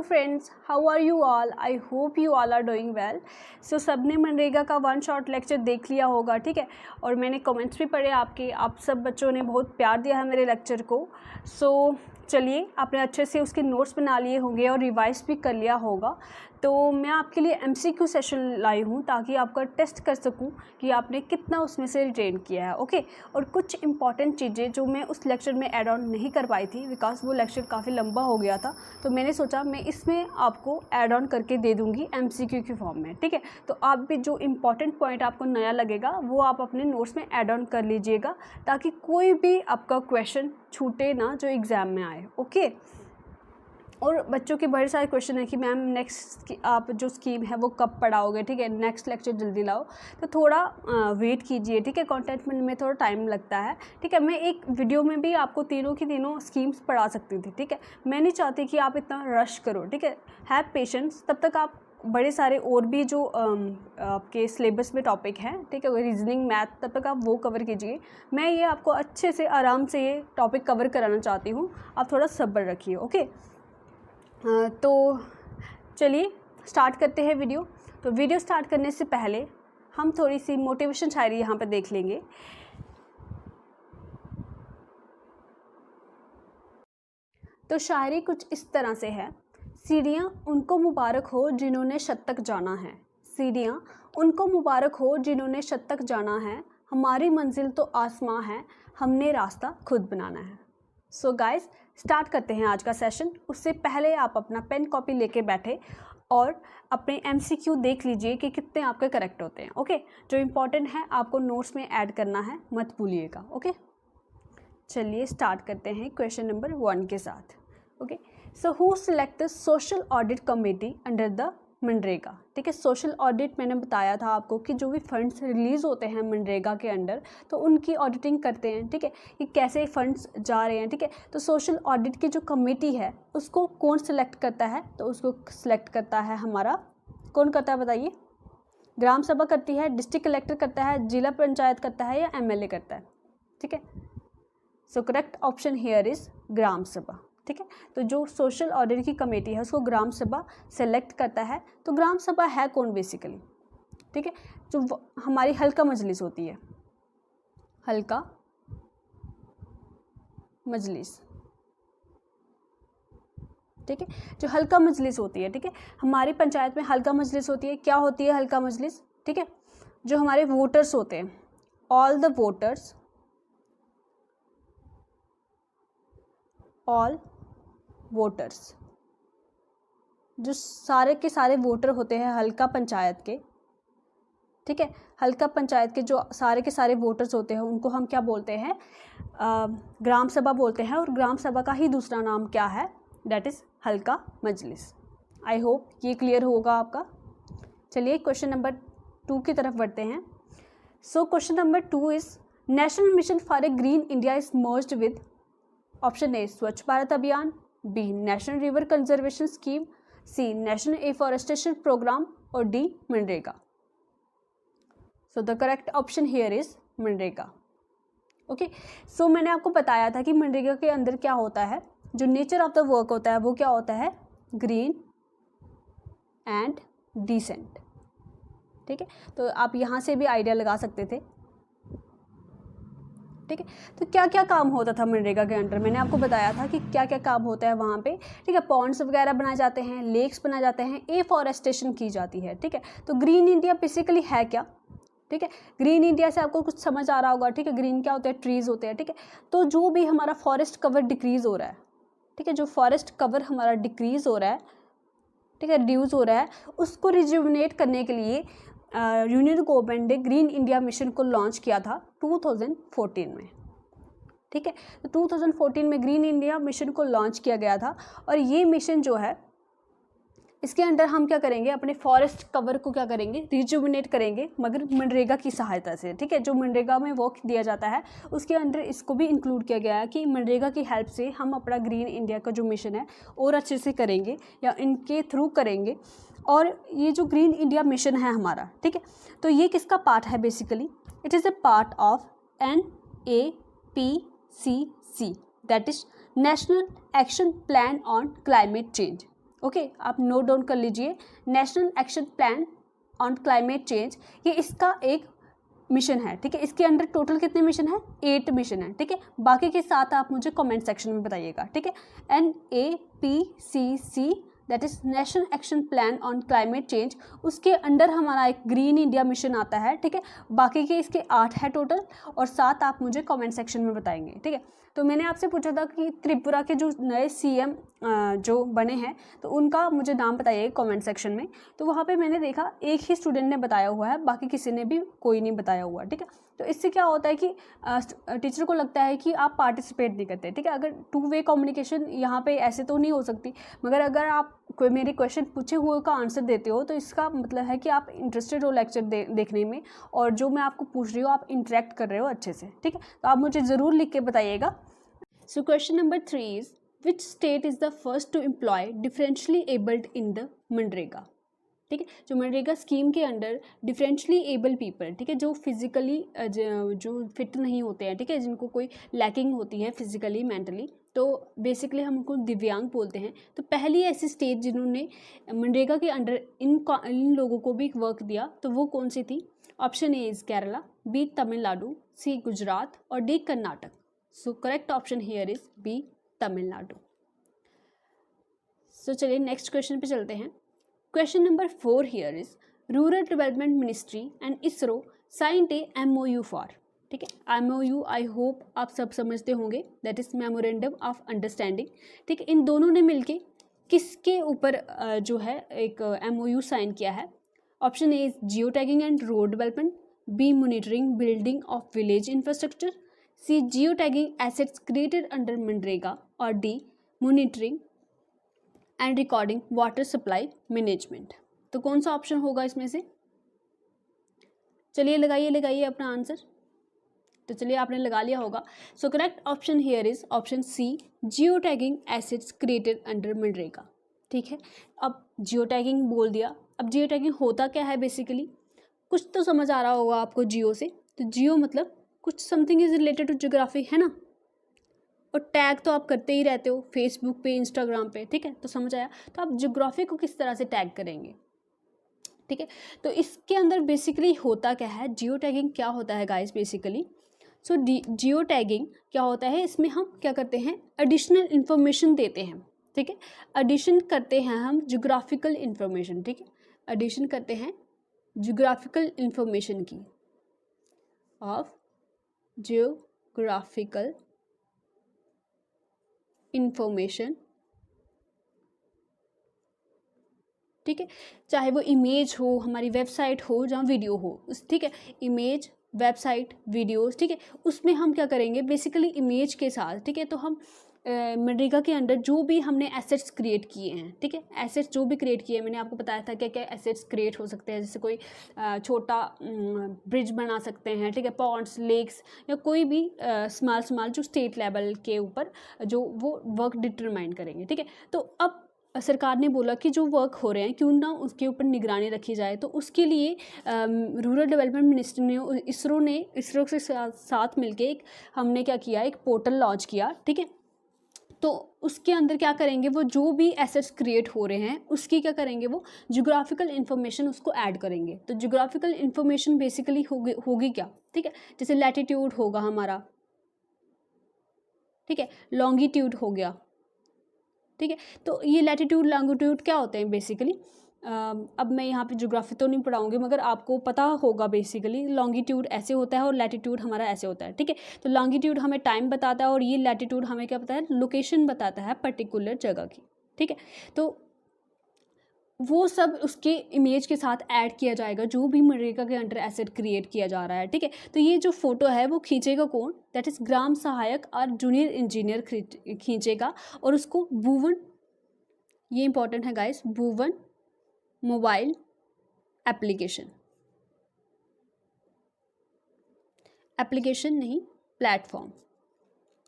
Hello friends, how are you all? I hope you all are doing well. So सबने मनरेगा का one shot lecture देख लिया होगा, ठीक है। और मैंने कमेंट्स भी पढ़े आपके, आप सब बच्चों ने बहुत प्यार दिया है मेरे लेक्चर को। सो चलिए, आपने अच्छे से उसके नोट्स बना लिए होंगे और रिवाइज भी कर लिया होगा। तो मैं आपके लिए MCQ सेशन लाई हूँ ताकि आपका टेस्ट कर सकूँ कि आपने कितना उसमें से रिटेन किया है, ओके। और कुछ इंपॉर्टेंट चीज़ें जो मैं उस लेक्चर में ऐड ऑन नहीं कर पाई थी बिकॉज वो लेक्चर काफ़ी लंबा हो गया था, तो मैंने सोचा मैं इसमें आपको ऐड ऑन करके दे दूँगी MCQ के फॉर्म में, ठीक है। तो आप भी जो इम्पॉर्टेंट पॉइंट आपको नया लगेगा वो आप अपने नोट्स में ऐड ऑन कर लीजिएगा ताकि कोई भी आपका क्वेश्चन छूटे ना जो एग्ज़ाम में आए, ओके। और बच्चों के बड़े सारे क्वेश्चन है कि मैम नेक्स्ट आप जो स्कीम है वो कब पढ़ाओगे, ठीक है, नेक्स्ट लेक्चर जल्दी लाओ। तो थोड़ा वेट कीजिए, ठीक है। कंटेंट में थोड़ा टाइम लगता है, ठीक है। मैं एक वीडियो में भी आपको तीनों की तीनों स्कीम्स पढ़ा सकती थी, ठीक है। मैं नहीं चाहती कि आप इतना रश करो, ठीक है। हैव पेशेंस, तब तक आप बड़े सारे और भी जो आपके सिलेबस में टॉपिक हैं, ठीक है, रीजनिंग मैथ, तब तक आप वो कवर कीजिए। मैं ये आपको अच्छे से आराम से ये टॉपिक कवर कराना चाहती हूँ, आप थोड़ा सब्र रखिए, ओके। तो चलिए स्टार्ट करते हैं वीडियो। तो वीडियो स्टार्ट करने से पहले हम थोड़ी सी मोटिवेशन शायरी यहाँ पे देख लेंगे। तो शायरी कुछ इस तरह से है। सीढ़ियाँ उनको मुबारक हो जिन्होंने शत तक जाना है, सीढ़ियाँ उनको मुबारक हो जिन्होंने शत तक जाना है, हमारी मंजिल तो आसमां है, हमने रास्ता खुद बनाना है। सो गाइस, स्टार्ट करते हैं आज का सेशन। उससे पहले आप अपना पेन कॉपी लेके बैठे और अपने MCQ देख लीजिए कि कितने आपके करेक्ट होते हैं, ओके। जो इम्पोर्टेंट है आपको नोट्स में ऐड करना है, मत भूलिएगा, ओके। चलिए स्टार्ट करते हैं क्वेश्चन नंबर 1 के साथ, okay. So who select the social audit committee under the MNREGA, ठीक है। सोशल ऑडिट मैंने बताया था आपको कि जो भी फंड्स रिलीज़ होते हैं मनरेगा के अंडर, तो उनकी ऑडिटिंग करते हैं, ठीक है, कि कैसे फंड्स जा रहे हैं, ठीक है। तो सोशल ऑडिट की जो कमेटी है उसको कौन सेलेक्ट करता है? तो उसको सेलेक्ट करता है हमारा, कौन करता है बताइए? ग्राम सभा करती है, डिस्ट्रिक्ट कलेक्टर करता है, जिला पंचायत करता है या MLA करता है, ठीक है। So correct option here is Gram Sabha, ठीक है। तो जो सोशल ऑडिट की कमेटी है उसको ग्राम सभा सेलेक्ट करता है। तो ग्राम सभा है कौन बेसिकली, ठीक है? जो हमारी हल्का मजलिस होती है, हल्का मजलिस, ठीक है। जो हल्का मजलिस होती है, ठीक है, हमारी पंचायत में हल्का मजलिस होती है। क्या होती है हल्का मजलिस? ठीक है, जो हमारे वोटर्स होते हैं, all the voters, all voters, जो सारे के सारे वोटर होते हैं हल्का पंचायत के, ठीक है, हल्का पंचायत के जो सारे के सारे वोटर्स होते हैं उनको हम क्या बोलते हैं? ग्राम सभा बोलते हैं। और ग्राम सभा का ही दूसरा नाम क्या है? दैट इज़ हल्का मजलिस। आई होप ये क्लियर होगा आपका। चलिए क्वेश्चन नंबर 2 की तरफ बढ़ते हैं। So question number 2 is national mission for a green India is merged with, option A Swachh Bharat Abhiyan, B national river conservation scheme, C national afforestation programme और D MNREGA. So the correct option here is MNREGA, okay. सो मैंने आपको बताया था कि मनरेगा के अंदर क्या होता है, जो नेचर ऑफ द वर्क होता है वो क्या होता है? ग्रीन एंड डिसेंट, ठीक है। तो आप यहाँ से भी आइडिया लगा सकते थे, ठीक है। तो क्या क्या काम होता था मनरेगा के अंडर? मैंने आपको बताया था कि क्या क्या काम होता है वहाँ पे, ठीक है। पॉन्ड्स वगैरह बनाए जाते हैं, लेक्स बनाए जाते हैं, एफॉरेस्टेशन की जाती है, ठीक है। तो ग्रीन इंडिया बेसिकली है क्या, ठीक है। ग्रीन इंडिया से आपको कुछ समझ आ रहा होगा, ठीक है। ग्रीन क्या होता है? ट्रीज़ होते हैं, ठीक है। तो जो भी हमारा फॉरेस्ट कवर डिक्रीज़ हो रहा है, ठीक है, जो फॉरेस्ट कवर हमारा डिक्रीज़ हो रहा है, ठीक है, रिड्यूस हो रहा है, उसको रिजुविनेट करने के लिए यूनियन गवर्नमेंट ने ग्रीन इंडिया मिशन को लॉन्च किया था 2014 में, ठीक है। तो 2014 में ग्रीन इंडिया मिशन को लॉन्च किया गया था। और ये मिशन जो है इसके अंडर हम क्या करेंगे? अपने फॉरेस्ट कवर को क्या करेंगे? रिजुविनेट करेंगे, मगर मनरेगा की सहायता से, ठीक है। जो मनरेगा में वर्क दिया जाता है उसके अंडर इसको भी इंक्लूड किया गया है कि मनरेगा की हेल्प से हम अपना ग्रीन इंडिया का जो मिशन है और अच्छे से करेंगे या इनके थ्रू करेंगे। और ये जो ग्रीन इंडिया मिशन है हमारा, ठीक है, तो ये किसका पार्ट है? Basically it is a part of NAPCC, that is national action plan on climate change, okay, आप नोट डाउन कर लीजिए। National action plan on climate change, ये इसका एक मिशन है, ठीक है। इसके अंडर टोटल कितने मिशन है? 8 मिशन है, ठीक है। बाकी के साथ आप मुझे कमेंट सेक्शन में बताइएगा, ठीक है। NAPCC that is national action plan on climate change, उसके अंडर हमारा एक ग्रीन इंडिया मिशन आता है, ठीक है। बाकी के इसके 8 है टोटल, और 7 आप मुझे कमेंट सेक्शन में बताएंगे, ठीक है। तो मैंने आपसे पूछा था कि त्रिपुरा के जो नए CM जो बने हैं तो उनका मुझे नाम बताइए कमेंट सेक्शन में। तो वहाँ पे मैंने देखा एक ही स्टूडेंट ने बताया हुआ है, बाकी किसी ने भी कोई नहीं बताया हुआ, ठीक है। तो इससे क्या होता है कि टीचर को लगता है कि आप पार्टिसिपेट नहीं करते, ठीक है। अगर 2 वे कम्युनिकेशन यहाँ पे ऐसे तो नहीं हो सकती, मगर अगर आप कोई मेरे क्वेश्चन पूछे हुए का आंसर देते हो तो इसका मतलब है कि आप इंटरेस्टेड हो लेक्चर देखने में, और जो मैं आपको पूछ रही हूँ आप इंटरेक्ट कर रहे हो अच्छे से, ठीक है। तो आप मुझे ज़रूर लिख के बताइएगा। So question number 3 is which state is the first to employ differentially abled in the MNREGA, ठीक है। जो मनरेगा स्कीम के अंडर डिफरेंशियली एबल पीपल, ठीक है, जो फिजिकली जो फिट नहीं होते हैं, ठीक है, जिनको कोई लैकिंग होती है फिजिकली मेंटली, तो बेसिकली हम उनको दिव्यांग बोलते हैं। तो पहली ऐसी स्टेट जिन्होंने मनरेगा के अंडर इन लोगों को भी वर्क दिया तो वो कौन सी थी? Option A is Kerala, B Tamil Nadu, C Gujarat और D Karnataka. So correct option here is B Tamil Nadu. So चलिए नेक्स्ट क्वेश्चन पे चलते हैं। Question number 4 here is rural development ministry and ISRO signed a MOU for, ठीक है। MOU आई होप आप सब समझते होंगे, that is memorandum of understanding, ठीक है। इन दोनों ने मिलके किसके ऊपर जो है एक MOU साइन किया है? Option A is geo tagging and road development, B monitoring building of village infrastructure, C geo tagging assets created under मनरेगा और D monitoring and recording water supply management. तो कौन सा ऑप्शन होगा इसमें से? चलिए लगाइए अपना आंसर। तो चलिए आपने लगा लिया होगा। So correct option here is option C, geo tagging assets created under MNREGA, ठीक है। अब जियो टैगिंग बोल दिया, अब जियो टैगिंग होता क्या है? बेसिकली कुछ तो समझ आ रहा होगा आपको जियो से। तो जियो मतलब कुछ something is related to geography, है ना। और टैग तो आप करते ही रहते हो फेसबुक पे, इंस्टाग्राम पे, ठीक है। तो समझ आया। तो आप ज्योग्राफी को किस तरह से टैग करेंगे, ठीक है। तो इसके अंदर बेसिकली होता क्या है, जियो टैगिंग क्या होता है गाइस बेसिकली? सो जियो टैगिंग क्या होता है, इसमें हम क्या करते हैं, एडिशनल इन्फॉर्मेशन देते हैं, ठीक है। एडिशन करते हैं हम ज्योग्राफिकल इन्फॉर्मेशन, ठीक है। एडिशन करते हैं ज्योग्राफिकल इन्फॉर्मेशन की, ऑफ जियोग्राफिकल इंफॉर्मेशन, ठीक है। चाहे वो इमेज हो, हमारी वेबसाइट हो, जहाँ वीडियो हो, उस, ठीक है। इमेज, वेबसाइट, वीडियोस, ठीक है। उसमें हम क्या करेंगे बेसिकली इमेज के साथ, ठीक है। तो हम मनरेगा के अंडर जो भी हमने एसेट्स क्रिएट किए हैं, ठीक है, एसेट्स जो भी क्रिएट किए हैं, मैंने आपको बताया था क्या क्या एसेट्स क्रिएट हो सकते हैं। जैसे कोई छोटा ब्रिज बना सकते हैं, ठीक है, पॉन्ड्स, लेक्स, या कोई भी स्मॉल जो स्टेट लेवल के ऊपर जो वो वर्क डिटरमाइन करेंगे, ठीक है। तो अब सरकार ने बोला कि जो वर्क हो रहे हैं क्यों ना उसके ऊपर निगरानी रखी जाए। तो उसके लिए रूरल डेवलपमेंट मिनिस्ट्री ने, इसरो के साथ मिलके एक हमने क्या किया, एक पोर्टल लॉन्च किया, ठीक है। तो उसके अंदर क्या करेंगे, वो जो भी एसेट्स क्रिएट हो रहे हैं उसकी क्या करेंगे, वो ज्योग्राफिकल इन्फॉर्मेशन उसको ऐड करेंगे। तो ज्योग्राफिकल इन्फॉर्मेशन बेसिकली होगी क्या, ठीक है। जैसे लैटिट्यूड होगा हमारा, ठीक है, लॉन्गिट्यूड हो गया, ठीक है। तो ये लैटिट्यूड लॉन्गिट्यूड क्या होते हैं बेसिकली? अब मैं यहाँ पे ज्योग्राफी तो नहीं पढ़ाऊँगी, मगर आपको पता होगा बेसिकली लॉन्गिट्यूड ऐसे होता है और लैटिट्यूड हमारा ऐसे होता है, ठीक है। तो लॉन्गिट्यूड हमें टाइम बताता है और ये लैटिट्यूड हमें क्या बताता है, लोकेशन बताता है पर्टिकुलर जगह की, ठीक है। तो वो सब उसके इमेज के साथ ऐड किया जाएगा जो भी मनरेगा के अंडर एसेट क्रिएट किया जा रहा है, ठीक है। तो ये जो फोटो है वो खींचेगा कौन, दैट इज़ ग्राम सहायक और जूनियर इंजीनियर खींचेगा, और उसको भुवन, ये इंपॉर्टेंट है गाइस, भुवन मोबाइल एप्लीकेशन नहीं, प्लेटफॉर्म,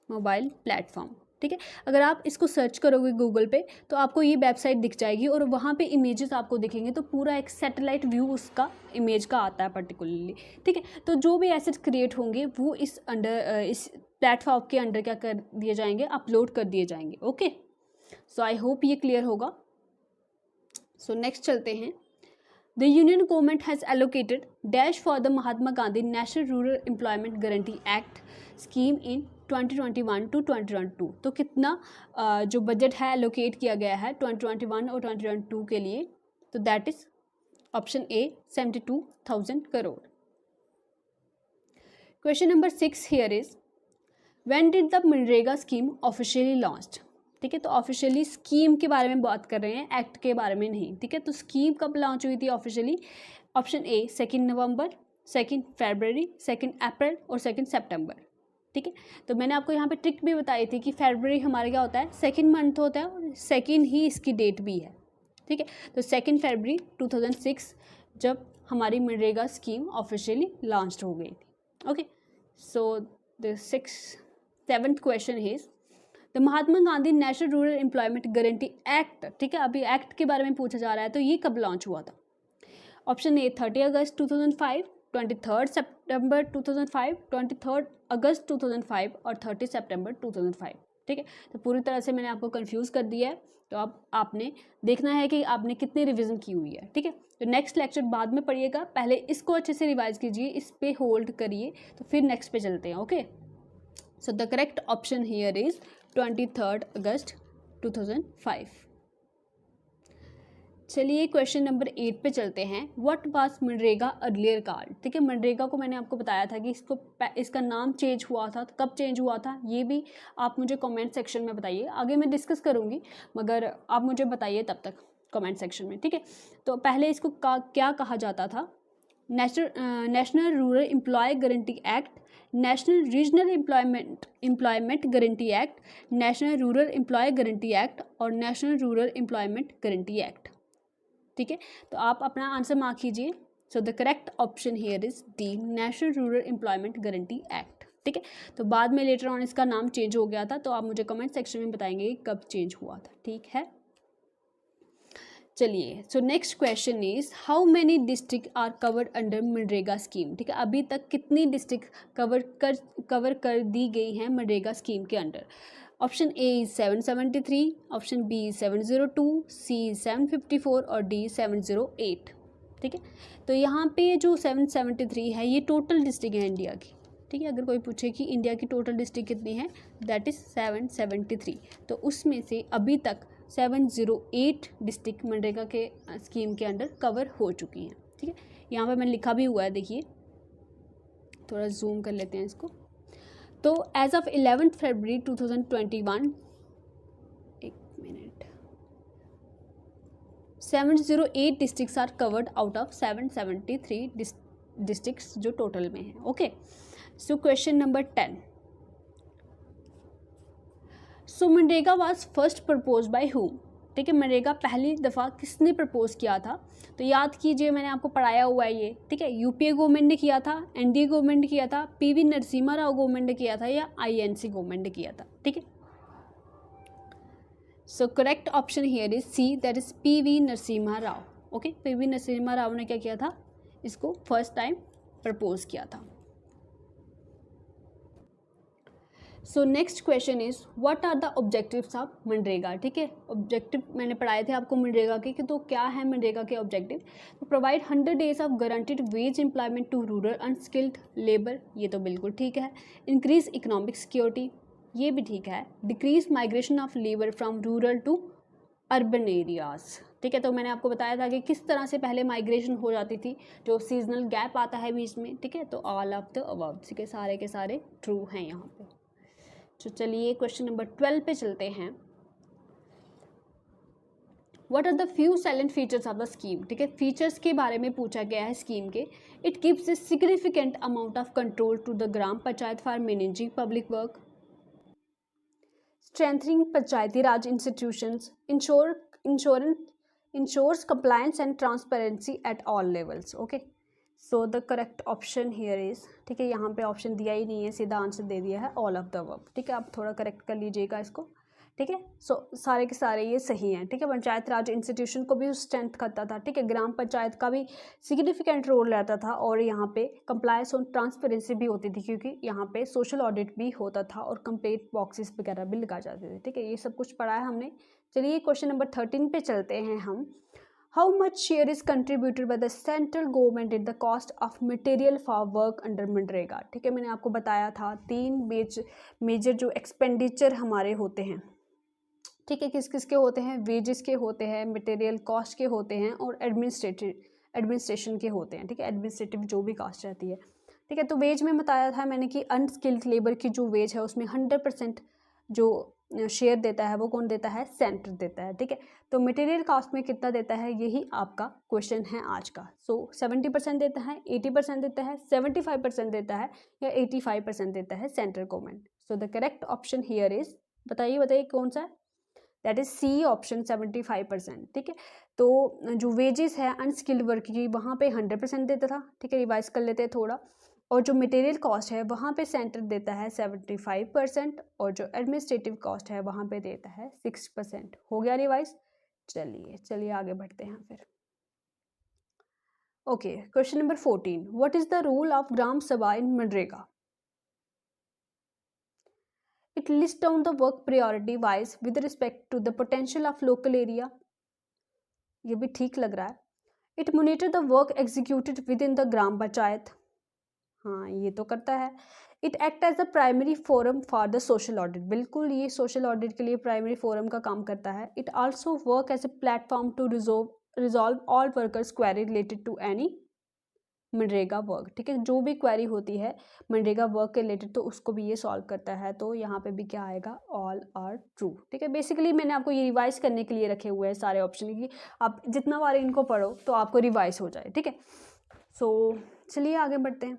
मोबाइल प्लेटफॉर्म, ठीक है। अगर आप इसको सर्च करोगे गूगल पे तो आपको ये वेबसाइट दिख जाएगी और वहाँ पे इमेजेस आपको दिखेंगे। तो पूरा एक सैटेलाइट व्यू उसका इमेज का आता है पर्टिकुलरली, ठीक है। तो जो भी एसेट्स क्रिएट होंगे वो इस प्लेटफॉर्म के अंडर क्या कर दिए जाएंगे, अपलोड कर दिए जाएंगे। ओके, सो आई होप ये क्लियर होगा। सो नेक्स्ट चलते हैं। The union government has allocated dash for the Mahatma Gandhi national rural employment guarantee act scheme in 2021 to 2022। तो कितना जो बजट है एलोकेट किया गया है 2021 और 2022 के लिए, तो that is option A 72,000 crore. Question number 6 here is when did the MNREGA scheme officially launched. ठीक है, तो ऑफिशियली स्कीम के बारे में बात कर रहे हैं, एक्ट के बारे में नहीं। ठीक है, तो स्कीम कब लॉन्च हुई थी ऑफिशियली? ऑप्शन ए 2 नवंबर, 2 फरवरी, 2 अप्रैल और 2 सितंबर। ठीक है, तो मैंने आपको यहाँ पे ट्रिक भी बताई थी कि फरवरी हमारे क्या होता है, 2nd मंथ होता है और 2nd ही इसकी डेट भी है। ठीक है, तो 2 फरवरी 2006 जब हमारी मनरेगा स्कीम ऑफिशियली लॉन्च हो गई थी। Okay, so the 7th question is the Mahatma Gandhi national rural employment guarantee act. ठीक है, अभी एक्ट के बारे में पूछा जा रहा है, तो ये कब लॉन्च हुआ था? ऑप्शन ए 30 अगस्त 2005, 23 सितंबर 2005, 23 अगस्त 2005 और 30 सितंबर 2005। ठीक है, तो पूरी तरह से मैंने आपको कंफ्यूज कर दिया है, तो अब आपने देखना है कि आपने कितनी रिवीजन की हुई है। ठीक है, तो नेक्स्ट लेक्चर बाद में पढ़िएगा, पहले इसको अच्छे से रिवाइज कीजिए, इस पे होल्ड करिए, तो फिर नेक्स्ट पे चलते हैं। Okay, so the correct option here is 23 अगस्त 2005। चलिए क्वेश्चन नंबर 8 पे चलते हैं। What was MNREGA earlier called. ठीक है, मनरेगा को मैंने आपको बताया था कि इसका नाम चेंज हुआ था, तो कब चेंज हुआ था ये भी आप मुझे कमेंट सेक्शन में बताइए। आगे मैं डिस्कस करूँगी, मगर आप मुझे बताइए तब तक कमेंट सेक्शन में। ठीक है, तो पहले इसको क्या कहा जाता था? National rural employ guarantee act, national regional employment guarantee act, national rural employ guarantee act और national rural employment guarantee act. ठीक है, तो आप अपना आंसर मार्क कीजिए। So the correct option here is D, national rural employment guarantee act. ठीक है, तो बाद में लेटर ऑन इसका नाम चेंज हो गया था, तो आप मुझे कमेंट सेक्शन में बताएंगे कब चेंज हुआ था। ठीक है, चलिए so next question is how many district are covered under मनरेगा स्कीम। ठीक है, अभी तक कितनी डिस्ट्रिक्ट कवर कर दी गई हैं मनरेगा स्कीम के under? Option A is 773, option B 702, C 754 और डी 708। ठीक है, तो यहाँ पे जो 773 है ये टोटल डिस्ट्रिक्ट है इंडिया की। ठीक है, अगर कोई पूछे कि इंडिया की टोटल डिस्ट्रिक्ट कितनी है, दैट इज़ 773, तो उसमें से अभी तक 708 डिस्ट्रिक्ट मनरेगा के स्कीम के अंडर कवर हो चुकी हैं। ठीक है, यहाँ पर मैंने लिखा भी हुआ है, देखिए थोड़ा जूम कर लेते हैं इसको। तो एज ऑफ 11 फरवरी 2021, एक मिनट, 708 districts are covered out of 773 districts जो टोटल में हैं। Okay, so question number 10। So मनरेगा was first propose by whom. ठीक है, मनरेगा पहली दफ़ा किसने प्रपोज किया था? तो याद कीजिए, मैंने आपको पढ़ाया हुआ है ये। ठीक है, यूपीए गवर्नमेंट ने किया था, एनडीए गवर्नमेंट ने किया था, पीवी नरसिम्हा राव गवर्नमेंट ने किया था या आईएनसी गवर्नमेंट ने किया था। ठीक है, so correct option here is C, that is PV Narasimha Rao. Okay, PV Narasimha Rao ने क्या किया था, इसको फर्स्ट टाइम प्रपोज किया था। So next question is what are the objectives of मनरेगा। ठीक है, ऑब्जेक्टिव मैंने पढ़ाए थे आपको मनरेगा के कि तो क्या है मनरेगा के ऑब्जेक्टिव? तो provide 100 days of guaranteed wage employment to rural unskilled labour, ये तो बिल्कुल ठीक है। इंक्रीज इकोनॉमिक सिक्योरिटी, ये भी ठीक है। Decrease migration of labour from rural to urban areas. ठीक है, तो मैंने आपको बताया था कि किस तरह से पहले माइग्रेशन हो जाती थी, जो सीजनल गैप आता है बीच में। ठीक है, तो ऑल ऑफ द अबव के सारे ट्रू हैं यहाँ पे। तो चलिए क्वेश्चन नंबर 12 पे चलते हैं। What are the few salient features of the scheme. ठीक है, फीचर्स के बारे में पूछा गया है स्कीम के। It gives a significant amount of control to the gram panchayat for managing public work, strengthening Panchayati Raj institutions, ensures compliance and transparency at all levels. Okay, so the correct option here is, ठीक है, यहाँ पे option दिया ही नहीं है, सीधा answer दे दिया है ऑल ऑफ द अबव। ठीक है, आप थोड़ा करेक्ट कर लीजिएगा इसको। ठीक है, सो सारे के सारे ये सही हैं। ठीक है, पंचायत राज इंस्टीट्यूशन को भी स्ट्रेंथ करता था। ठीक है, ग्राम पंचायत का भी सिग्निफिकेंट रोल रहता था, और यहाँ पे कंप्लायंस और ट्रांसपेरेंसी भी होती थी, क्योंकि यहाँ पे सोशल ऑडिट भी होता था और कंप्लेंट बॉक्सेस वगैरह भी लगाए जाते थे। ठीक है, ये सब कुछ पढ़ा है हमने। चलिए क्वेश्चन नंबर 13 पे चलते हैं हम। How much share is contributed by the central government in the cost of material for work under MNREGA. ठीक है, मैंने आपको बताया था 3 मेजर जो एक्सपेंडिचर हमारे होते हैं, ठीक है, किस किस के होते हैं, वेजेस के होते हैं, मटेरियल कॉस्ट के होते हैं और एडमिनिस्ट्रेशन के होते हैं। ठीक है, एडमिनिस्ट्रेटिव जो भी कॉस्ट रहती है। ठीक है, तो वेज में बताया था मैंने कि अनस्किल्ड लेबर की जो वेज है उसमें 100% जो शेयर देता है वो कौन देता है, सेंटर देता है। ठीक है, तो मटेरियल कॉस्ट में कितना देता है, यही आपका क्वेश्चन है आज का। सो 70% देता है, 80% देता है, 75% देता है या 85% देता है central government. So the correct option here is, बताइए कौन सा है, दैट इज सी ऑप्शन 75%। ठीक है, तो जो वेजेस है अनस्किल्ड वर्क की वहाँ पे 100% देता था। ठीक है, रिवाइज कर लेते हैं थोड़ा। और जो मटेरियल कॉस्ट है वहाँ पे सेंटर देता है 75% और जो एडमिनिस्ट्रेटिव कॉस्ट है वहाँ पे देता है 6%। हो गया रिवाइज। चलिए आगे बढ़ते हैं फिर। Okay, question number 14, what is the rule of Gram Sabha in MNREGA? It lists down the work priority wise with respect to the potential of local area. ये भी ठीक लग रहा है। It monitor the work executed within the ग्राम पंचायत, हाँ ये तो करता है। It act as the primary forum for the social audit, बिल्कुल ये social audit के लिए primary forum का काम करता है। It also work as a platform to resolve all workers query related to any MNREGA work. ठीक है, जो भी क्वेरी होती है मनरेगा वर्क के रिलेटेड तो उसको भी ये सॉल्व करता है। तो यहाँ पे भी क्या आएगा, ऑल आर ट्रू। ठीक है, बेसिकली मैंने आपको ये रिवाइज करने के लिए रखे हुए हैं सारे ऑप्शन कि आप जितना बार इनको पढ़ो तो आपको रिवाइज हो जाए। ठीक है, सो चलिए आगे बढ़ते हैं।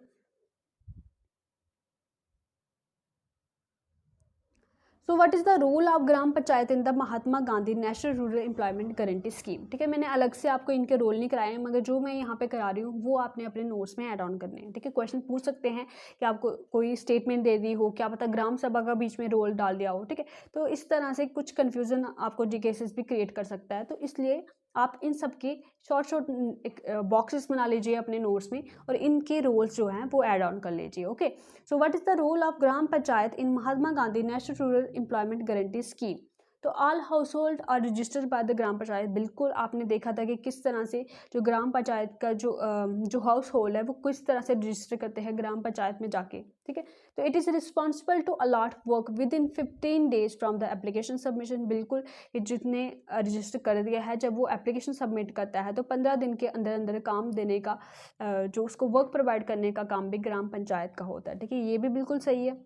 So what is the role of gram panchayat in the Mahatma Gandhi national rural employment guarantee scheme? ठीक है, मैंने अलग से आपको इनके रोल नहीं कराए हैं, मगर जो मैं यहाँ पे करा रही हूँ वो आपने अपने नोट्स में ऐड ऑन करने हैं। ठीक है, क्वेश्चन पूछ सकते हैं कि आपको कोई स्टेटमेंट दे दी हो, क्या पता ग्राम सभा का बीच में रोल डाल दिया हो। ठीक है, तो इस तरह से कुछ कन्फ्यूज़न आपको जीकेएसएस भी क्रिएट कर सकता है। तो इसलिए आप इन सब के शॉर्ट एक बॉक्सेस बना लीजिए अपने नोट्स में और इनके रोल्स जो हैं वो ऐड ऑन कर लीजिए। Okay, so what is the role of gram panchayat in Mahatma Gandhi national rural employment guarantee scheme? तो all household are registered by the ग्राम पंचायत। बिल्कुल आपने देखा था कि किस तरह से जो ग्राम पंचायत का जो हाउस होल्ड है वो किस तरह से रजिस्टर करते हैं ग्राम पंचायत में जाके। ठीक है, तो it is responsible to allot work within 15 days from the application submission. बिल्कुल ये जितने रजिस्टर कर दिया है, जब वो एप्लीकेशन सबमिट करता है तो 15 दिन के अंदर अंदर काम देने का जो उसको वर्क प्रोवाइड करने का काम भी ग्राम पंचायत का होता है। ठीक है, ये भी बिल्कुल सही है।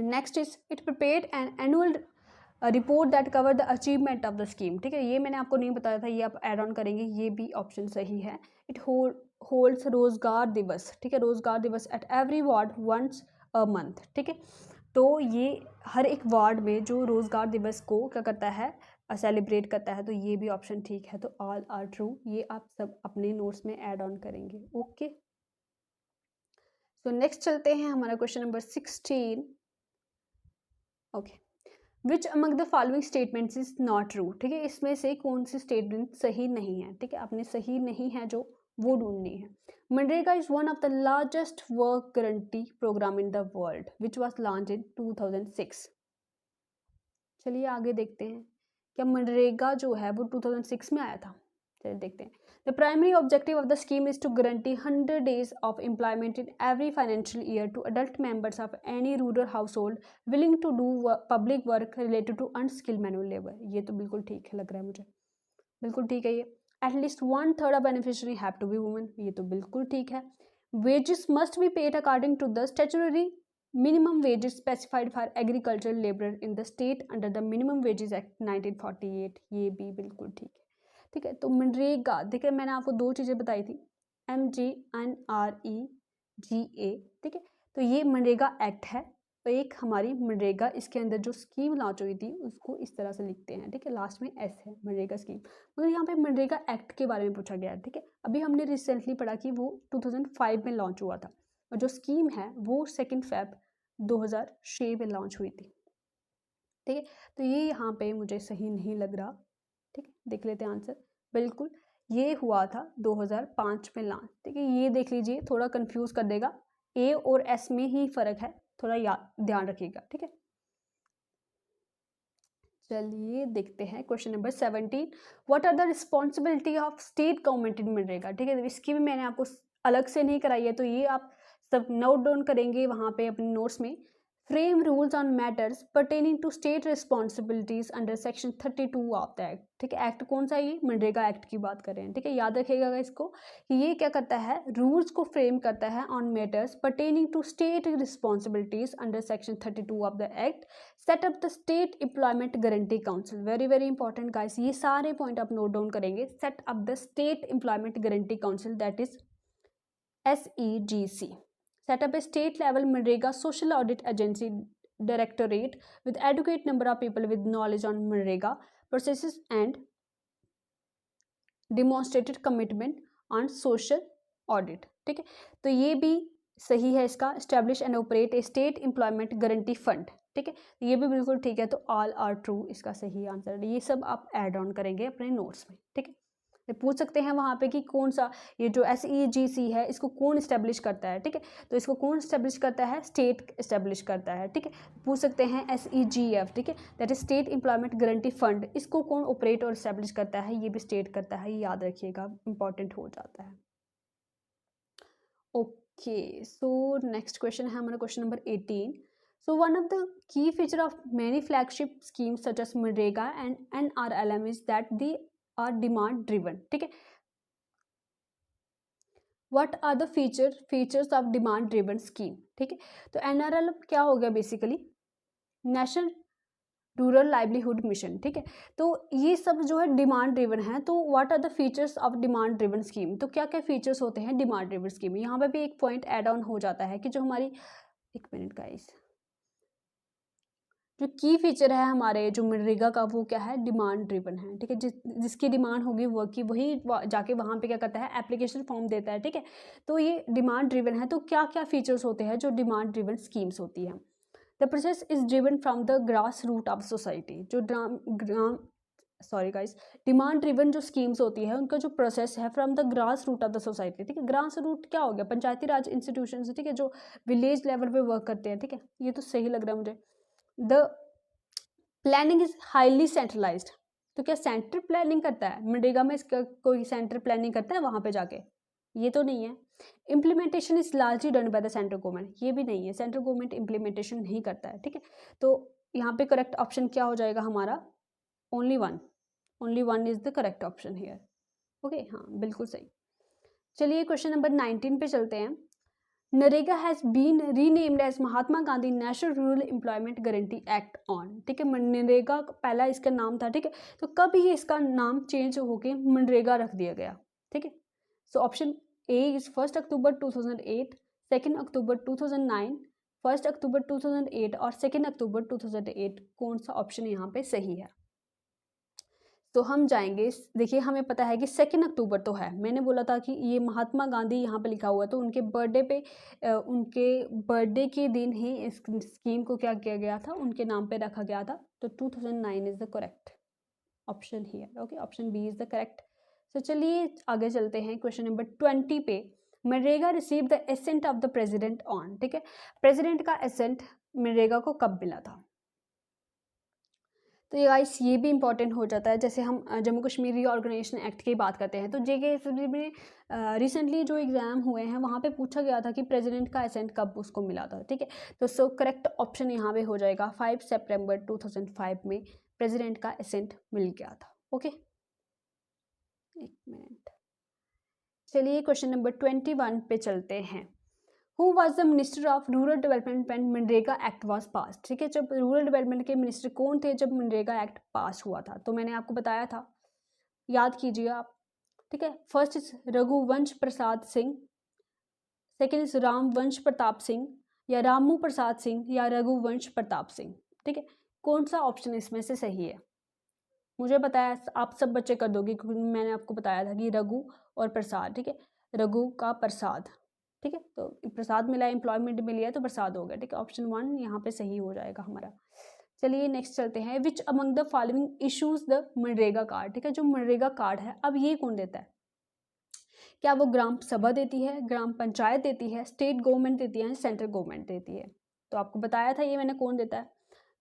Next is it prepared an annual report that cover the achievement of the scheme. ठीक है, ये मैंने आपको नहीं बताया था, ये आप ऐड ऑन करेंगे, ये भी ऑप्शन सही है। इट होल्ड्स रोजगार दिवस। ठीक है, Rozgar Diwas at every ward once a month. ठीक है, तो ये हर एक वार्ड में जो रोजगार दिवस को क्या करता है, सेलिब्रेट करता है। तो ये भी ऑप्शन ठीक है। तो ऑल आर ट्रू, ये आप सब अपने नोट्स में ऐड ऑन करेंगे। ओके, सो नेक्स्ट चलते हैं हमारा question number 16। Okay, which among the following statements is not true? ठीक है, इसमें से कौन सी स्टेटमेंट सही नहीं है? ठीक है, आपने सही नहीं है जो वो ढूंढनी है। मनरेगा is one of the largest work guarantee program in the world which was launch in 2006। चलिए आगे देखते हैं, क्या मनरेगा जो है वो 2006 में आया था? चलिए देखते हैं। The primary objective of the scheme is to guarantee 100 days of employment in every financial year to adult members of any rural household willing to do public work related to unskilled manual labour. ये तो बिल्कुल ठीक है, लग रहा है मुझे, बिल्कुल ठीक है ये। At least 1/3 of beneficiary have to be women, ये तो बिल्कुल ठीक है। Wages must be paid according to the statutory minimum wages specified for agricultural laborer in the state under the minimum wages act 1948, ये भी बिल्कुल ठीक है। ठीक है, तो मनरेगा, देखिए मैंने आपको 2 चीज़ें बताई थी, MGNREGA। ठीक है, तो ये मनरेगा एक्ट है और एक हमारी मनरेगा, इसके अंदर जो स्कीम लॉन्च हुई थी उसको इस तरह से लिखते हैं। ठीक है, लास्ट में एस है, मनरेगा स्कीम। मगर यहाँ पे मनरेगा एक्ट के बारे में पूछा गया है। ठीक है, अभी हमने रिसेंटली पढ़ा कि वो 2005 में लॉन्च हुआ था और जो स्कीम है वो 2 Feb 2006 में लॉन्च हुई थी। ठीक है, तो ये यहाँ पे मुझे सही नहीं लग रहा। ठीक है, देख लेते हैं आंसर। बिल्कुल ये हुआ था 2005 में लॉन्च। ठीक है, ये देख लीजिए, थोड़ा कंफ्यूज कर देगा, ए और एस में ही फ़र्क है, थोड़ा याद ध्यान रखिएगा। ठीक है, चलिए देखते हैं question number 17। What are the responsibility of state government in मनरेगा। ठीक है, इसकी भी मैंने आपको अलग से नहीं कराई है, तो ये आप सब नोट डाउन करेंगे वहाँ पे अपने नोट्स में। Frame rules on matters pertaining to state responsibilities under section 32 of the act. ठीक है, एक्ट कौन सा, ये मनरेगा एक्ट की बात कर रहे हैं। ठीक है, याद रखिएगा इसको कि ये क्या करता है, रूल्स को फ्रेम करता है on matters pertaining to state responsibilities under section 32 of the act, set up the state employment guarantee council. Very very important guys, ये सारे पॉइंट आप नोट डाउन करेंगे। Set up the state employment guarantee council, that is SEGC. Set up a state level Manrega social audit agency directorate with adequate number of people with knowledge on Manrega processes and demonstrated commitment on social audit। ठीक है, तो ये भी सही है इसका। Establish and operate a state employment guarantee fund। ठीक है, ये भी बिल्कुल ठीक है, तो ऑल आर ट्रू इसका सही आंसर है। ये सब आप ऐड ऑन करेंगे अपने नोट्स में। ठीक है, तो पूछ सकते हैं वहाँ पे कि कौन सा ये जो SEGC है इसको कौन इस्टेब्लिश करता है। ठीक है, तो इसको कौन इस्टेब्लिश करता है, स्टेट इस्टेब्लिश करता है। ठीक है, पूछ सकते हैं SEGF। ठीक है, that is state employment guarantee fund, इसको कौन ऑपरेट और इस्टेब्लिश करता है, ये भी स्टेट करता है। याद रखिएगा, इंपॉर्टेंट हो जाता है। ओके, सो नेक्स्ट क्वेश्चन है हमारा question number 18। So one of the key feature of many flagship schemes such as Manrega and NRLM is that they are demand driven। ठीक है, what are the features of demand driven scheme। ठीक है, तो NRLM क्या हो गया, basically national rural livelihood mission. ठीक है, तो ये सब जो है डिमांड ड्रिवन है। तो what are the features of demand driven scheme, तो क्या क्या फीचर्स होते हैं डिमांड ड्रिवन स्कीम में। यहाँ पे भी एक पॉइंट एड ऑन हो जाता है कि जो हमारी, एक मिनट गाइस, जो की फीचर है हमारे जो मनरेगा का वो क्या है, डिमांड ड्रिवन है। ठीक है, जिसकी डिमांड होगी वो की वही जाके वहाँ पे क्या करता है, एप्लीकेशन फॉर्म देता है। ठीक है, तो ये डिमांड ड्रिवन है। तो क्या क्या फीचर्स होते हैं जो डिमांड ड्रिवन स्कीम्स होती हैं। The process is driven from the grass root of society. जो डिमांड ड्रिवन जो स्कीम्स होती है उनका जो प्रोसेस है from the grass root of the society. ठीक है, ग्रास रूट क्या हो गया, पंचायती राज इंस्टीट्यूशन। ठीक है, जो विलेज लेवल पे वर्क करते हैं। ठीक है, ये तो सही लग रहा है मुझे। The planning is highly centralised. तो क्या सेंटर प्लानिंग करता है मनरेगा में, इसका कोई सेंटर प्लानिंग करता है वहाँ पे जाके, ये तो नहीं है। Implementation is largely done by the central government, ये भी नहीं है, सेंट्रल गवर्नमेंट इम्प्लीमेंटेशन नहीं करता है। ठीक है, तो यहाँ पे करेक्ट ऑप्शन क्या हो जाएगा हमारा, only one is the correct option here. Okay, हाँ बिल्कुल सही। चलिए क्वेश्चन नंबर 19 पे चलते हैं। NREGA has been renamed as Mahatma Gandhi national rural employment guarantee act on. ठीक है, मनरेगा पहला इसका नाम था। ठीक है, तो कब ये इसका नाम चेंज होके मनरेगा रख दिया गया। ठीक है, सो ऑप्शन ए इज 1 अक्टूबर 2008, 2 अक्टूबर 2009, 1 अक्टूबर 2008 और 2 अक्टूबर 2008। कौन सा ऑप्शन यहाँ पे सही है। तो हम जाएंगे, देखिए हमें पता है कि 2 अक्टूबर तो है, मैंने बोला था कि ये महात्मा गांधी यहाँ पे लिखा हुआ है, तो उनके बर्थडे पे उनके बर्थडे के दिन ही इस स्कीम को क्या किया गया था, उनके नाम पे रखा गया था। तो 2009 is the correct option here. Okay, option B is the correct. तो चलिए आगे चलते हैं क्वेश्चन नंबर 20 पे। मनरेगा receive the assent of the president on. ठीक है, प्रेसिडेंट का एसेंट मनरेगा को कब मिला था। तो ये गाइस ये भी इंपॉर्टेंट हो जाता है। जैसे हम जम्मू कश्मीर रीऑर्गेनाइजेशन एक्ट की बात करते हैं, तो JK में रिसेंटली जो एग्ज़ाम हुए हैं वहाँ पे पूछा गया था कि प्रेसिडेंट का एसेंट कब उसको मिला था। ठीक है, तो सो करेक्ट ऑप्शन यहाँ पे हो जाएगा 5 सितंबर 2005 में प्रेसिडेंट का एसेंट मिल गया था। ओके, एक मिनट, चलिए क्वेश्चन नंबर 21 पे चलते हैं। Who was the Minister of Rural Development when MNREGA act was pass. ठीक है, जब रूरल डेवलपमेंट के मिनिस्टर कौन थे जब मनरेगा एक्ट पास हुआ था, तो मैंने आपको बताया था, याद कीजिए आप। ठीक है, first is Raghuvansh Prasad Singh, second is Ramvansh Pratap Singh, या रामू प्रसाद सिंह, या रघुवंश प्रताप सिंह। ठीक है, कौन सा ऑप्शन इसमें से सही है। मुझे बताया, आप सब बच्चे कर दोगे क्योंकि मैंने आपको बताया था कि रघु और प्रसाद। ठीक है, रघु का प्रसाद। ठीक है, तो प्रसाद मिला, एम्प्लॉयमेंट मिली है तो प्रसाद हो गया। ठीक है, ऑप्शन 1 यहाँ पे सही हो जाएगा हमारा। चलिए नेक्स्ट चलते हैं। विच among the following issues the MNREGA card. ठीक है, जो मनरेगा कार्ड है अब ये कौन देता है, क्या वो ग्राम सभा देती है, ग्राम पंचायत देती है, स्टेट गवर्नमेंट देती है, सेंट्रल गवर्नमेंट देती है। तो आपको बताया था ये मैंने कौन देता है,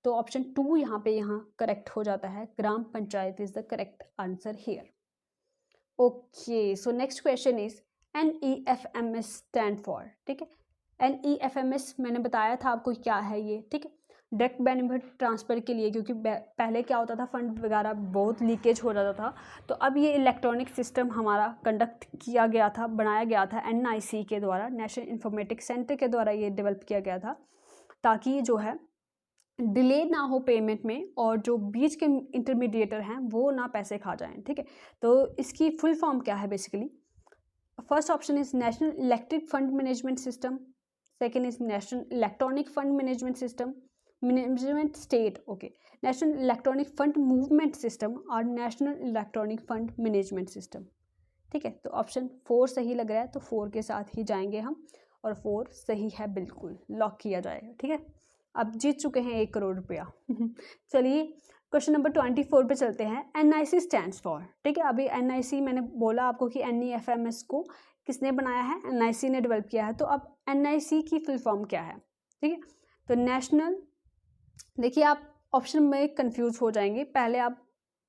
तो ऑप्शन 2 यहाँ करेक्ट हो जाता है, Gram Panchayat is the correct answer here. Okay, so next question is NEFMS stand for, ठीक है। NEFMS मैंने बताया था आपको क्या है ये, ठीक है, डायरेक्ट बेनिफिट ट्रांसफ़र के लिए, क्योंकि पहले क्या होता था, फंड वगैरह बहुत लीकेज हो जाता था, तो अब ये इलेक्ट्रॉनिक सिस्टम हमारा कंडक्ट किया गया था, बनाया गया था NIC के द्वारा, नेशनल इंफॉर्मेटिक सेंटर के द्वारा ये डेवलप किया गया था, ताकि जो है डिले ना हो पेमेंट में, और जो बीच के इंटरमीडिएटर हैं वो ना पैसे खा जाएं, ठीक है। तो इसकी फुल फॉर्म क्या है basically? First option is national electric fund management system, second is national electronic fund management system management state, okay, national electronic fund movement system और national electronic fund management system, ठीक है। तो option 4 सही लग रहा है, तो 4 के साथ ही जाएंगे हम, और 4 सही है, बिल्कुल लॉक किया जाएगा, ठीक है। अब जीत चुके हैं 1 करोड़ रुपया। चलिए क्वेश्चन नंबर 24 पे चलते हैं। NIC स्टैंड्स फॉर, ठीक है, अभी NIC मैंने बोला आपको कि NEFMS को किसने बनाया है, NIC ने डेवलप किया है, तो अब NIC की फुल फॉर्म क्या है, ठीक है। तो नेशनल, देखिए आप ऑप्शन में कंफ्यूज हो जाएंगे, पहले आप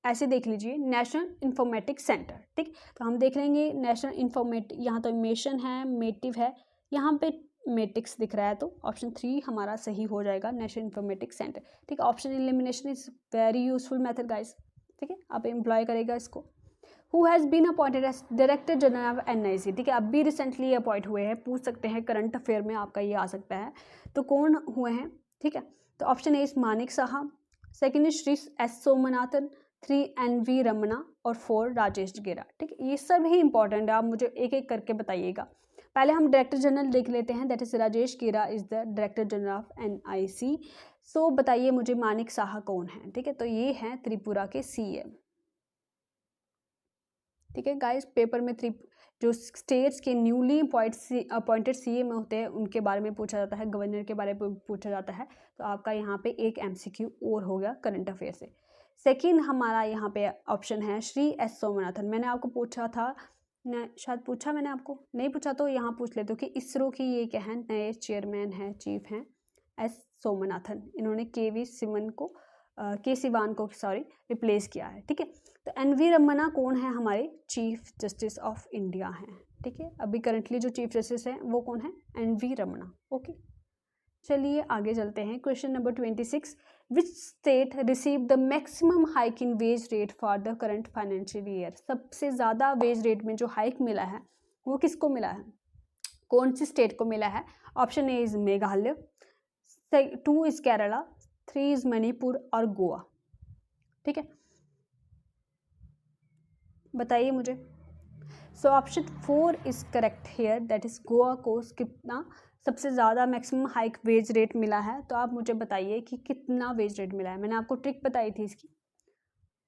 ऐसे देख लीजिए, नेशनल इंफॉर्मेटिक सेंटर, ठीक, तो हम देख लेंगे नेशनल इंफॉर्मेटिक, यहाँ तो मेशन है, मेटिव है, यहाँ पे मेटिक्स दिख रहा है, तो ऑप्शन 3 हमारा सही हो जाएगा, नेशनल इंफॉर्मेटिक सेंटर, ठीक है। Option elimination is very useful method guys, ठीक है, आप एम्प्लॉय करेगा इसको। Who has been appointed as director general of NIC, ठीक है, अब भी रिसेंटली अपॉइंट हुए हैं, पूछ सकते हैं करंट अफेयर में आपका ये आ सकता है, तो कौन हुए हैं, ठीक है। तो option A is Manik Saha, second is Shri S Somanathan, 3 NV Ramana, और 4 राजेश गेरा, ठीक है। ये सब ही इंपॉर्टेंट है, आप मुझे एक एक करके बताइएगा। पहले हम डायरेक्टर जनरल देख लेते हैं, दैट इज राजेश गेरा is the director general of NIC। सो बताइए मुझे मानिक साहा कौन है, ठीक है, तो ये हैं त्रिपुरा के CM, ठीक है गाइस। पेपर में जो स्टेट्स के न्यूली अपॉइंटेड CM होते हैं उनके बारे में पूछा जाता है, गवर्नर के बारे में पूछा जाता है, तो आपका यहाँ पे एक MCQ और हो गया करंट अफेयर से। सेकंड हमारा यहाँ पे ऑप्शन है श्री S सोमनाथन, मैंने आपको पूछा था, शायद पूछा मैंने आपको, नहीं पूछा तो यहाँ पूछ लेते हो कि इसरो की ये क्या है, नए चेयरमैन हैं, चीफ हैं S सोमनाथन, इन्होंने के सिवान को रिप्लेस किया है, ठीक है। तो NV रमना कौन है, हमारे चीफ जस्टिस ऑफ इंडिया हैं, ठीक है, अभी करंटली जो चीफ जस्टिस हैं वो कौन है, NV रमना, ओके। चलिए आगे चलते हैं, question number 26, which state receive the maximum hike in wage rate for the current financial year, सबसे ज़्यादा वेज रेट में जो हाइक मिला है वो किसको मिला है, कौन सी स्टेट को मिला है? Option A is Meghalaya, 2 is Kerala, 3 is Manipur और गोवा, ठीक है, बताइए मुझे। So option 4 is correct here, that is Goa को कितना सबसे ज़्यादा मैक्सिमम हाइक वेज रेट मिला है, तो आप मुझे बताइए कि कितना वेज रेट मिला है। मैंने आपको ट्रिक बताई थी इसकी,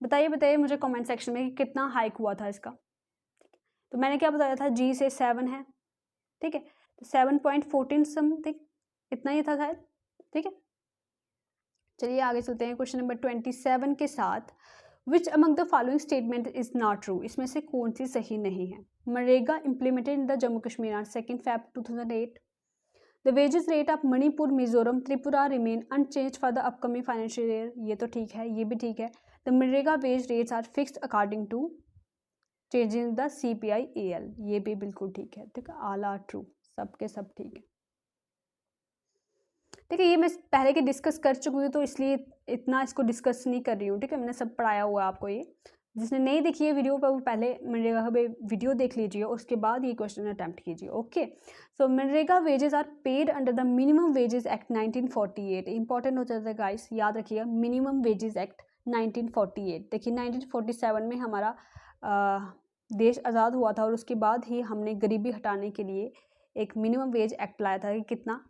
बताइए मुझे कमेंट सेक्शन में कि कितना हाइक हुआ था इसका, ठीक है। तो मैंने क्या बताया था, G से 7 है, ठीक है, तो 7.14 समथिंग इतना ही था शायद, ठीक है। चलिए आगे चलते हैं क्वेश्चन नंबर 27 के साथ। Which among the following statement is not true, इसमें से कौन सी सही नहीं है? मनरेगा implemented in the Jammu Kashmir on 2 Feb 2008, the wages rate of Manipur Mizoram Tripura remain unchange for the upcoming financial year, ये तो ठीक है, ये भी ठीक है। द मनरेगा wage rates are fixed according to changing the CPI AL, ये भी बिल्कुल ठीक है, ठीक है, ऑल आर ट्रू, सब के सब ठीक है, ठीक है। ये मैं पहले के डिस्कस कर चुकी हूँ तो इसलिए इतना इसको डिस्कस नहीं कर रही हूँ, ठीक है, मैंने सब पढ़ाया हुआ है आपको। ये जिसने नहीं देखी है वीडियो पर वो पहले मनरेगा का वीडियो देख लीजिए, उसके बाद ये क्वेश्चन अटैम्प्ट कीजिए, ओके। सो मनरेगा wages are paid under the minimum wages act 1948, important हो जाता है गाइस, याद रखिएगा, मिनिमम वेजेस एक्ट 1948। देखिए 1947 में हमारा देश आज़ाद हुआ था और उसके बाद ही हमने गरीबी हटाने के लिए एक मिनिमम वेज एक्ट लाया था कि कितना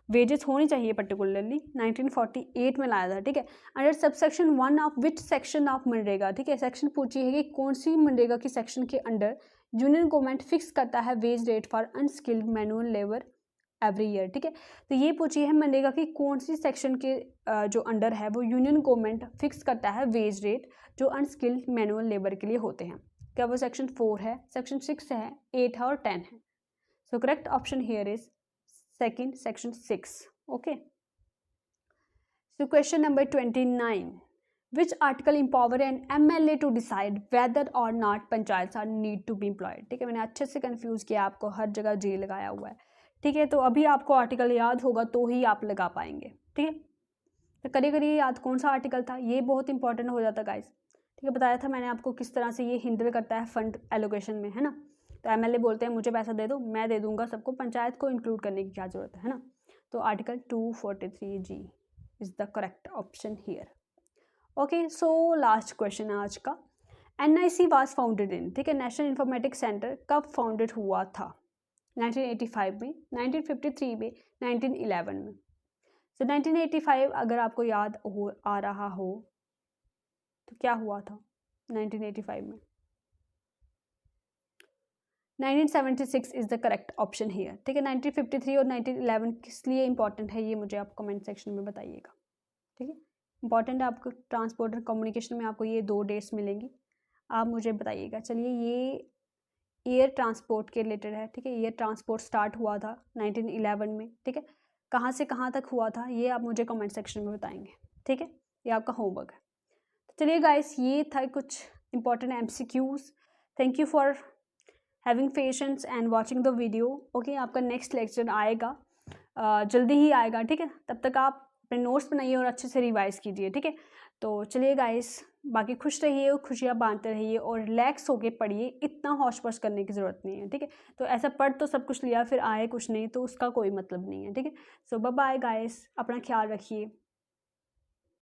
वेजेस होनी चाहिए, पर्टिकुलरली 1948 में लाया था, ठीक है। Under subsection 1 of which section of मनरेगा, ठीक है, सेक्शन पूछी है कि कौन सी मनरेगा की सेक्शन के अंडर यूनियन गवर्नमेंट फिक्स करता है wage rate for unskilled manual labour every year, ठीक है। तो ये पूछी है मनरेगा की कौन सी सेक्शन के जो अंडर है वो यूनियन गवर्नमेंट फिक्स करता है वेज रेट जो अनस्किल्ड मैनुअल लेबर के लिए होते हैं, क्या वो सेक्शन 4 है, सेक्शन 6 है, 8 है और 10 है? So correct option here is second, section 6, okay. So question number 29, which article empower an MLA to decide whether or not panchayat are need to be employed. ठीक है, मैंने अच्छे से कन्फ्यूज़ किया आपको, हर जगह जे लगाया हुआ है। ठीक है, तो अभी आपको आर्टिकल याद होगा तो ही आप लगा पाएंगे। ठीक है, तो करिए करिए याद कौन सा आर्टिकल था, ये बहुत इंपॉर्टेंट हो जाता गाइस। ठीक है, बताया था मैंने आपको किस तरह से ये हिंडर करता है फंड एलोकेशन में, है ना। तो MLA बोलते हैं मुझे पैसा दे दो, मैं दे दूंगा सबको, पंचायत को इंक्लूड करने की क्या ज़रूरत है ना। तो article 243G is the correct option here. Okay, so last question है आज का। NIC वाज फाउंडेड इन, ठीक है, नेशनल इंफॉर्मेटिक्स सेंटर कब फाउंडेड हुआ था? 1985 में, 1953 में, 1911 में। तो 1985 अगर आपको याद हो आ रहा हो तो क्या हुआ था 1985 में? 1976 is the correct option here. ठीक है, 1953 और 1911 किस लिए इंपॉर्टेंट है ये मुझे आप कमेंट सेक्शन में बताइएगा। ठीक है, इंपॉर्टेंट है आपको, ट्रांसपोर्ट और कम्युनिकेशन में आपको ये 2 डेट्स मिलेंगी, आप मुझे बताइएगा। चलिए, ये एयर ट्रांसपोर्ट के रिलेटेड है। ठीक है, एयर ट्रांसपोर्ट स्टार्ट हुआ था 1911 में। ठीक है, कहाँ से कहाँ तक हुआ था ये आप मुझे कमेंट सेक्शन में बताएंगे। ठीक है, ये आपका होमवर्क है। तो चलिए गाइस, ये था कुछ important MCQs। Thank you for having patience and watching the video. Okay, आपका नेक्स्ट लेक्चर आएगा, जल्दी ही आएगा। ठीक है, तब तक आप अपने नोट्स बनाइए और अच्छे से रिवाइज कीजिए। ठीक है, तो चलिए गाइस, बाकी खुश रहिए और खुशियाँ बांटते रहिए और रिलैक्स होके पढ़िए, इतना हौश पौश करने की ज़रूरत नहीं है। ठीक है, तो ऐसा पढ़ तो सब कुछ लिया फिर आए कुछ नहीं तो उसका कोई मतलब नहीं है। ठीक है, सो बाय बाय गाइस, अपना ख्याल रखिए।